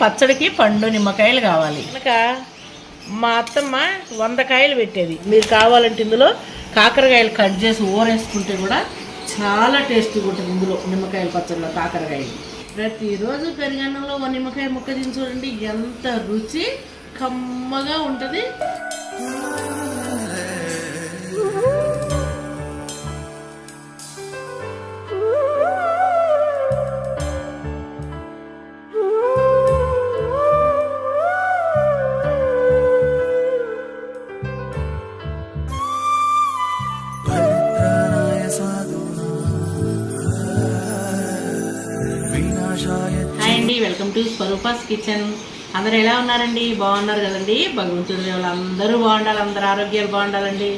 పచ్చడికి పండు నిమ్మకాయలు కావాలి. కనుక మా అత్తమ్మ 100 కాయలు పెట్టేది. మీరు కావాలంటే ఇందులో కాకరకాయలు కట్ చేసి ఊరేసుకుంటే కూడా చాలా టేస్టీగా ఉంటుంది. ఇందులో నిమ్మకాయల పచ్చడిలో కాకరకాయలు ప్రతిరోజు పెరుగన్నంలో 1 నిమ్మకాయ ముక్క తిని చూడండి, ఎంత రుచి కమ్మగా ఉంటుంది. హాయ్ అండి, వెల్కమ్ టు స్వరూపాస్ కిచెన్. అందరు ఎలా ఉన్నారండి? బాగున్నారు కదండి? భగవంతుడి దేవాల అందరూ బాగుండాలి, అందరు ఆరోగ్యాలు బాగుండాలండి.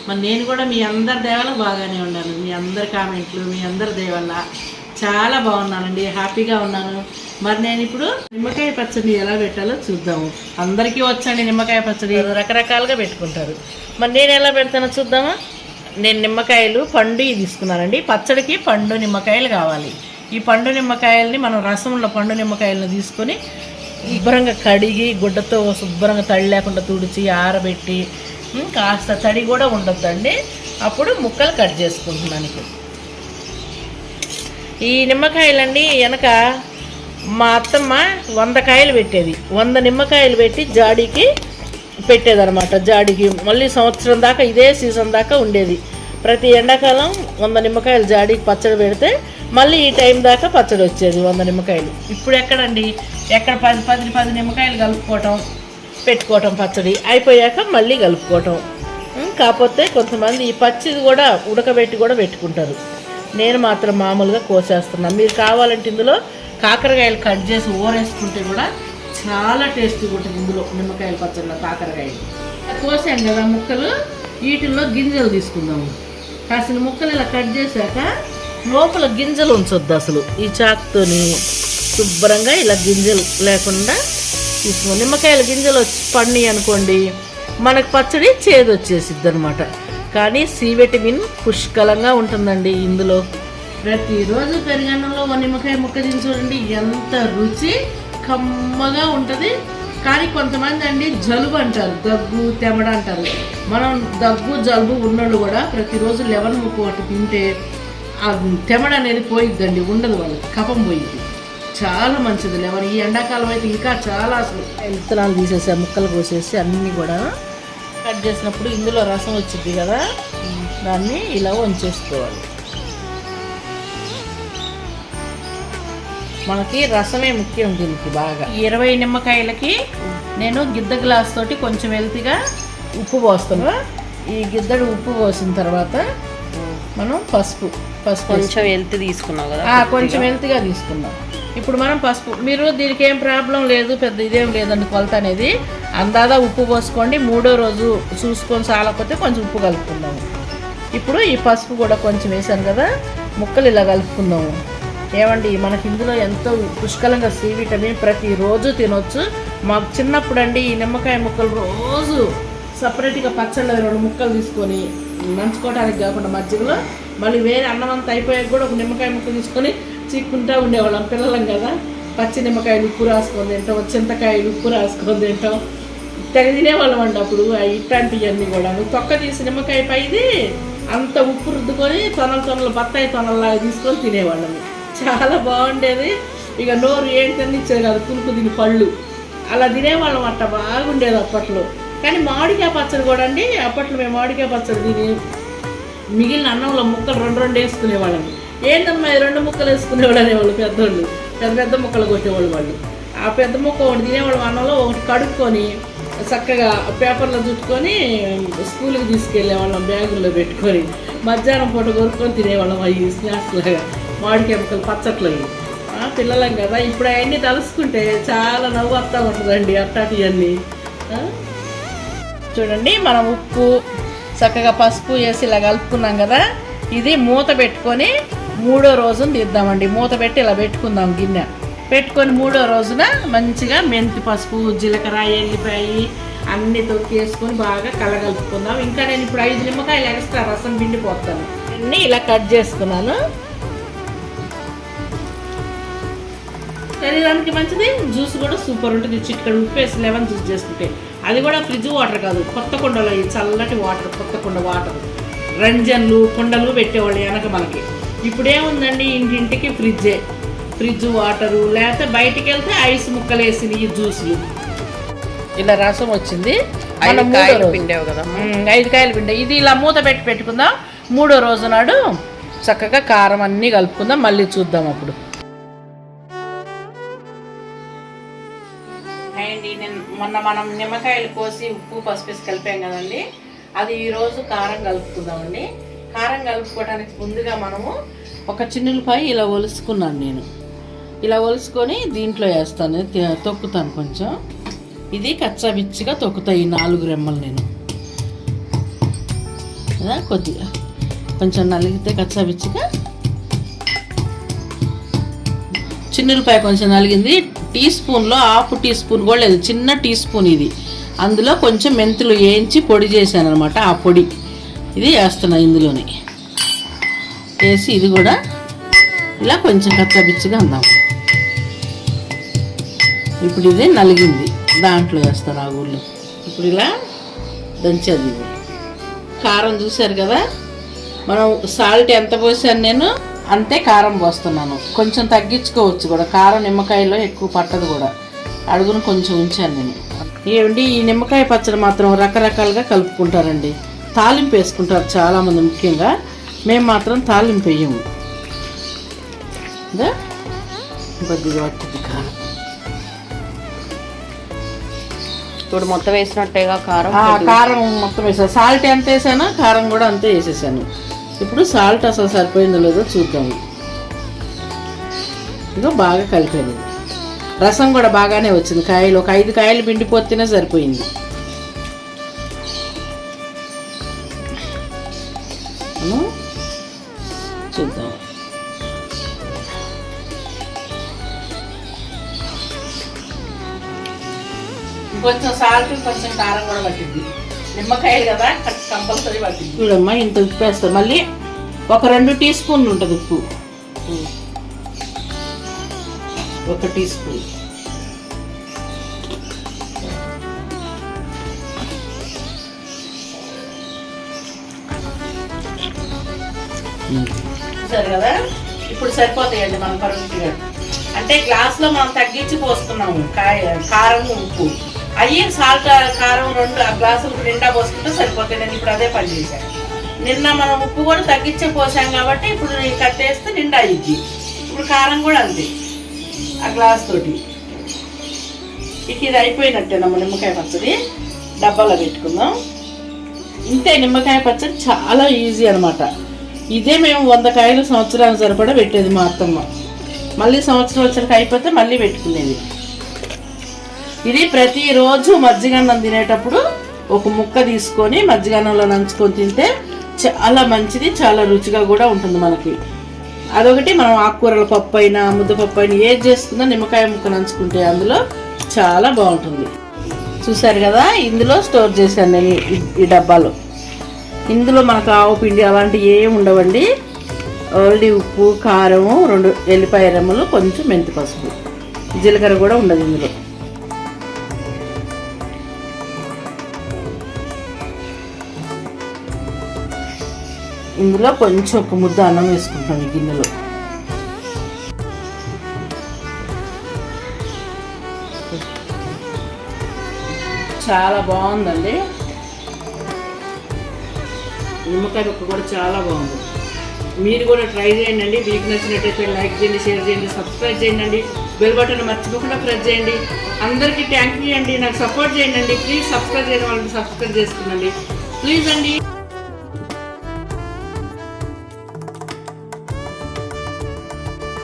మరి నేను కూడా మీ అందరి దేవాల బాగానే ఉన్నాను. మీ అందరి కామెంట్లు, మీ అందరి దేవల్ల చాలా బాగున్నానండి, హ్యాపీగా ఉన్నాను. మరి నేను ఇప్పుడు నిమ్మకాయ పచ్చడి ఎలా పెట్టాలో చూద్దాము. అందరికీ వచ్చండి నిమ్మకాయ పచ్చడి, రకరకాలుగా పెట్టుకుంటారు. మరి నేను ఎలా పెడతానో చూద్దామా. నేను నిమ్మకాయలు పండు తీసుకున్నానండి. పచ్చడికి పండు నిమ్మకాయలు కావాలి. ఈ పండు నిమ్మకాయలని మనం రసంలో పండు నిమ్మకాయలను తీసుకొని శుభ్రంగా కడిగి గుడ్డతో శుభ్రంగా తడి లేకుండా తుడిచి ఆరబెట్టి కాస్త తడి కూడా ఉండొద్దండి. అప్పుడు ముక్కలు కట్ చేసుకుంటున్నాను. ఈ నిమ్మకాయలండి వెనక మా అత్తమ్మ 100 కాయలు పెట్టేది. 100 నిమ్మకాయలు పెట్టి జాడీకి పెట్టేదన్నమాట. జాడీకి మళ్ళీ సంవత్సరం దాకా ఇదే సీజన్ దాకా ఉండేది. ప్రతి ఎండాకాలం 100 నిమ్మకాయలు జాడీకి పచ్చడి పెడితే మళ్ళీ ఈ టైం దాకా పచ్చడి వచ్చేది 100 నిమ్మకాయలు. ఇప్పుడు ఎక్కడండి, ఎక్కడ 10 నిమ్మకాయలు కలుపుకోవటం పెట్టుకోవటం, పచ్చడి అయిపోయాక మళ్ళీ కలుపుకోవటం. కాకపోతే కొంతమంది ఈ పచ్చిది కూడా ఉడకబెట్టి కూడా పెట్టుకుంటారు. నేను మాత్రం మామూలుగా కోసేస్తున్నాను. మీరు కావాలంటే ఇందులో కాకరకాయలు కట్ చేసి ఊరేసుకుంటే కూడా చాలా టేస్టీగా ఉంటుంది. ఇందులో నిమ్మకాయల పచ్చడిలో కాకరకాయలు కోసాం కదా ముక్కలు, వీటిల్లో గింజలు తీసుకుందాము. కాసిన ముక్కలు ఇలా కట్ చేశాక లోపల గింజలు ఉంచొద్దు అసలు. ఈ చాకుతోని శుభ్రంగా ఇలా గింజలు లేకుండా తీసుకోండి. నిమ్మకాయల గింజలు వచ్చి పండి అనుకోండి, మనకు పచ్చడి చేదు వచ్చేసిద్ది అనమాట. కానీ సి విటమిన్ పుష్కలంగా ఉంటుందండి ఇందులో. ప్రతిరోజు పెరుగన్నంలో 1 నిమ్మకాయ ముక్క తిని చూడండి, ఎంత రుచి కమ్మగా ఉంటుంది. కానీ కొంతమంది అండి జలుబు అంటారు, దగ్గు తెమడ అంటారు. మనం దగ్గు జలుబు ఉన్నోళ్ళు కూడా ప్రతిరోజు 11 ముక్క ఒకటి తింటే ఆ తెమడ అనేది పోయిద్దండి, ఉండదు, వాళ్ళకి కఫం పోయిద్ది. చాలా మంచిది 11. ఈ ఎండాకాలం అయితే ఇంకా చాలా అసలు. విత్తనాలు తీసేసి ముక్కలు కోసేసి అన్నీ కూడా కట్ చేసినప్పుడు ఇందులో రసం వచ్చింది కదా, దాన్ని ఇలా వంచేసుకోవాలి. మనకి రసమే ముఖ్యం దీనికి బాగా. 20 నిమ్మకాయలకి నేను గిద్ద గ్లాస్ తోటి కొంచెం వెల్తిగా ఉప్పు పోస్తాను. ఈ గిద్దడు ఉప్పు పోసిన తర్వాత మనం పసుపు కొంచెం వెల్తి తీసుకున్నాం కదా, కొంచెం వెల్తిగా తీసుకున్నాం. ఇప్పుడు మనం పసుపు, మీరు దీనికి ఏం ప్రాబ్లం లేదు, పెద్ద ఇదేం లేదండి కొలత అనేది. అందాదా ఉప్పు పోసుకోండి. 3వ రోజు చూసుకొని చాలకపోతే కొంచెం ఉప్పు కలుపుకుందాము. ఇప్పుడు ఈ పసుపు కూడా కొంచెం వేసాను కదా, ముక్కలు ఇలా కలుపుకుందాము. ఏమండి మనకి ఇందులో ఎంతో పుష్కలంగా సి విటమిన్, ప్రతిరోజు తినొచ్చు. మాకు చిన్నప్పుడు అండి ఈ నిమ్మకాయ ముక్కలు రోజు సపరేట్గా పచ్చళ్ళ 2 ముక్కలు తీసుకొని నంచుకోవడానికి కాకుండా మజ్జిగలో మళ్ళీ వేరే అన్నం అంతా అయిపోయాక కూడా ఒక నిమ్మకాయ ముక్క తీసుకొని చీక్కుంటూ ఉండేవాళ్ళం. పిల్లలం కదా, పచ్చి నిమ్మకాయలు ఉప్పు రాసుకొని తింటాం, చింతకాయలు ఉప్పు రాసుకొని తింటాం, తెగ తినేవాళ్ళం అండి అప్పుడు. ఇట్లాంటివన్నీ కూడా తొక్క తీసి నిమ్మకాయ పైది అంత ఉప్పు రుద్దుకొని తొనలు బత్తాయి తొనల్లాగా తీసుకొని తినేవాళ్ళం. చాలా బాగుండేది. ఇక నోరు ఏంటని ఇచ్చేది కాదు, పులుకు తిని పళ్ళు అలా తినేవాళ్ళం. అట్ట బాగుండేది అప్పట్లో. కానీ మామిడికాయ పచ్చడి కూడా అండి, అప్పట్లో మేము మామిడికాయ పచ్చడి తిని మిగిలిన అన్నంలో ముక్కలు 2 వేసుకునేవాళ్ళం. ఏంటమ్మా 2 ముక్కలు వేసుకునేవాళ్ళు అనేవాళ్ళు పెద్దోళ్ళు. పెద్ద ముక్కలు కొట్టేవాళ్ళు వాళ్ళు. ఆ పెద్ద ముక్క ఒకటి తినేవాళ్ళం అన్నంలో, ఒకటి కడుక్కొని చక్కగా పేపర్లో చుట్టుకొని స్కూల్కి తీసుకెళ్ళేవాళ్ళం, బ్యాగుల్లో పెట్టుకొని. మధ్యాహ్నం పూట కొనుక్కొని తినేవాళ్ళం అవి స్నాక్స్ లాగా, మామిడికాయ ముక్కలు పచ్చట్లు. పిల్లలం కదా, ఇప్పుడు అవన్నీ తలుసుకుంటే చాలా నవ్వు వస్తూ ఉంటుందండి అట్లాంటివన్నీ. చూడండి మనం ఉప్పు చక్కగా పసుపు వేసి ఇలా కలుపుకున్నాం కదా, ఇది మూత పెట్టుకొని 3వ రోజున తీద్దామండి. మూత పెట్టి ఇలా పెట్టుకుందాం గిన్నె పెట్టుకొని 3వ రోజున మంచిగా మెంతి పసుపు, జీలకర్ర, ఎల్లిపాయ అన్నీ తొక్కేసుకొని బాగా కలగలుపుకుందాం. ఇంకా నేను ఇప్పుడు 5 నిమ్మకాయలు ఎక్స్ట్రా రసం పిండి పోతాను. అన్నీ ఇలా కట్ చేసుకున్నాను. శరీరానికి మంచిది, జ్యూస్ కూడా సూపర్ ఉంటుంది. చిక్కడు ఉప్పు వేసి లెమన్ జ్యూస్ చేసుకుంటే, అది కూడా ఫ్రిడ్జ్ వాటర్ కాదు, కొత్త కుండలో చల్లటి వాటర్, కొత్త కుండ వాటర్, రంజన్లు కుండలు పెట్టేవాళ్ళు వెనక మనకి. ఇప్పుడేముందండి, ఇంటింటికి ఫ్రిడ్జ్ వాటరు, లేకపోతే బయటికి వెళ్తే ఐస్ ముక్కలు వేసిన ఈ జ్యూసులు. ఇలా రసం వచ్చింది. 5 కాయలు పిండేవు కదా, 5 కాయలు పిండే. ఇది ఇలా మూత పెట్టుకుందాం. 3వ రోజు నాడు చక్కగా కారం అన్నీ కలుపుకుందాం. మళ్ళీ చూద్దాం అప్పుడు. అండి మొన్న మనం నిమ్మకాయలు కోసి ఉప్పు పసుపు వేసి కలిపాం కదండి, అది ఈరోజు కారం కలుపుకుందామండి. కారం కలుపుకోవడానికి ముందుగా మనము ఒక చిన్నులపాయ ఇలా ఒలుసుకున్నాను నేను. ఇలా ఒలుసుకొని దీంట్లో వేస్తాను, తొక్కుతాను కొంచెం. ఇది కచ్చాబిచ్చిగా తొక్కుతాయి 4 రెమ్మలు నేను. కొద్దిగా కొంచెం నలిగితే కచ్చాబిచ్చిగా. చిన్నులపాయ కొంచెం నలిగింది. టీ స్పూన్లో 1/2 టీ స్పూన్ కూడా లేదు, చిన్న టీ స్పూన్ ఇది. అందులో కొంచెం మెంతులు వేయించి పొడి చేశాను అనమాట. ఆ పొడి ఇది వేస్తున్నా ఇందులోని వేసి, ఇది కూడా ఇలా కొంచెం కచ్చాబిచ్చిగా అందాం. ఇప్పుడు ఇది నలిగింది, దాంట్లో వేస్తాను ఆ ఊళ్ళో. ఇప్పుడు ఇలా దంచేది. ఇది కారం చూశారు కదా, మనం సాల్ట్ ఎంత పోసాను నేను అంతే కారం పోస్తున్నాను. కొంచెం తగ్గించుకోవచ్చు కూడా, కారం నిమ్మకాయలో ఎక్కువ పట్టదు కూడా. అడుగును కొంచెం ఉంచాను నేను. ఏమండి, ఈ నిమ్మకాయ పచ్చడి మాత్రం రకరకాలుగా కలుపుకుంటారండి. తాలింపు వేసుకుంటారు చాలామంది, ముఖ్యంగా మేము మాత్రం తాలింపు వేయము. కొద్దిగా పట్టింది కారం. ఇప్పుడు మొత్తం వేసినట్టేగా కారం. కారం మొత్తం వేసాను. సాల్ట్ ఎంత వేసానో కారం కూడా అంతే వేసేసాను. ఇప్పుడు సాల్ట్ అసలు సరిపోయిందో లేదో చూద్దాము. ఇదో బాగా కలిపాను. రసం కూడా బాగానే వచ్చింది. కాయలు ఒక 5 కాయలు పిండిపోతేనే సరిపోయింది. చూద్దాం. కొంచెం సాల్ట్ కొంచెం కారం కూడా పట్టింది. నిమ్మకాయలు కదా కంపల్సరీ పట్టింది. చూడమ్మా, ఇంత ఉప్పు వేస్తాం. మళ్ళీ ఒక 2 టీ స్పూన్లు ఉంటుంది ఉప్పు. 1 టీ స్పూన్. సరే కదా, ఇప్పుడు సరిపోతాయండి మనం పరుగుగా. అంటే గ్లాస్లో మనం తగ్గించి పోస్తున్నాము కారం ఉప్పు. అయ్యి సాల్ట్ కారం 2 గ్లాసులకు నిండా పోసుకుంటే సరిపోతాయి. నేను ఇప్పుడు అదే పని చేశాను. నిన్న మనం ఉప్పు కూడా తగ్గించే పోసాం కాబట్టి ఇప్పుడు కట్టేస్తే నిండా అయ్యిద్ది. ఇప్పుడు కారం కూడా అంతే, ఆ గ్లాస్ తోటి. ఇక ఇది అయిపోయినట్టేనమ్మ నిమ్మకాయ పచ్చడి. డబ్బాలో పెట్టుకుందాం. ఇంతే, నిమ్మకాయ పచ్చడి చాలా ఈజీ అనమాట. ఇదే మేము 100 కాయలు సంవత్సరానికి సరిపడా పెట్టేది మా అత్తమ్మ. మళ్ళీ సంవత్సరం వచ్చరికి అయిపోతే మళ్ళీ పెట్టుకునేది. ఇది ప్రతిరోజు మజ్జిగన్నం తినేటప్పుడు ఒక ముక్క తీసుకొని మజ్జిగన్నంలో నంచుకొని తింటే చాలా మంచిది, చాలా రుచిగా కూడా ఉంటుంది మనకి. అదొకటి, మనం ఆకుకూరల పప్పు అయినా ముద్దపప్పు అయినా ఏది చేసుకున్నా నిమ్మకాయ ముక్క నంచుకుంటే అందులో చాలా బాగుంటుంది. చూసారు కదా, ఇందులో స్టోర్ చేశాను నేను ఈ డబ్బాలో. ఇందులో మనకు ఆవు పిండి అలాంటివి ఏమి ఉండవండి. ఓన్లీ ఉప్పు, కారము, 2 ఎల్లిపాయ రెమ్మలు, కొంచెం మెంతి పసుపు, జీలకర్ర కూడా ఉండదు ఇందులో. ఇందులో కొంచెం ఒక ముద్ద అన్నం వేసుకుంటాం ఈ గిన్నెలో. చాలా బాగుందండి. నిమ్మకాయ ముక్క కూడా చాలా బాగుంది. మీరు కూడా ట్రై చేయండి. మీకు నచ్చినట్టయితే లైక్ చేయండి, షేర్ చేయండి, సబ్స్క్రైబ్ చేయండి. బెల్ బటన్ మర్చిపోకుండా ప్రెస్ చేయండి. అందరికీ థ్యాంక్ యూ అండి. నాకు సపోర్ట్ చేయండి. ప్లీజ్ సబ్స్క్రైబ్ చేయడం వాళ్ళని సబ్స్క్రైబ్ చేసుకునండి ప్లీజ్ అండి.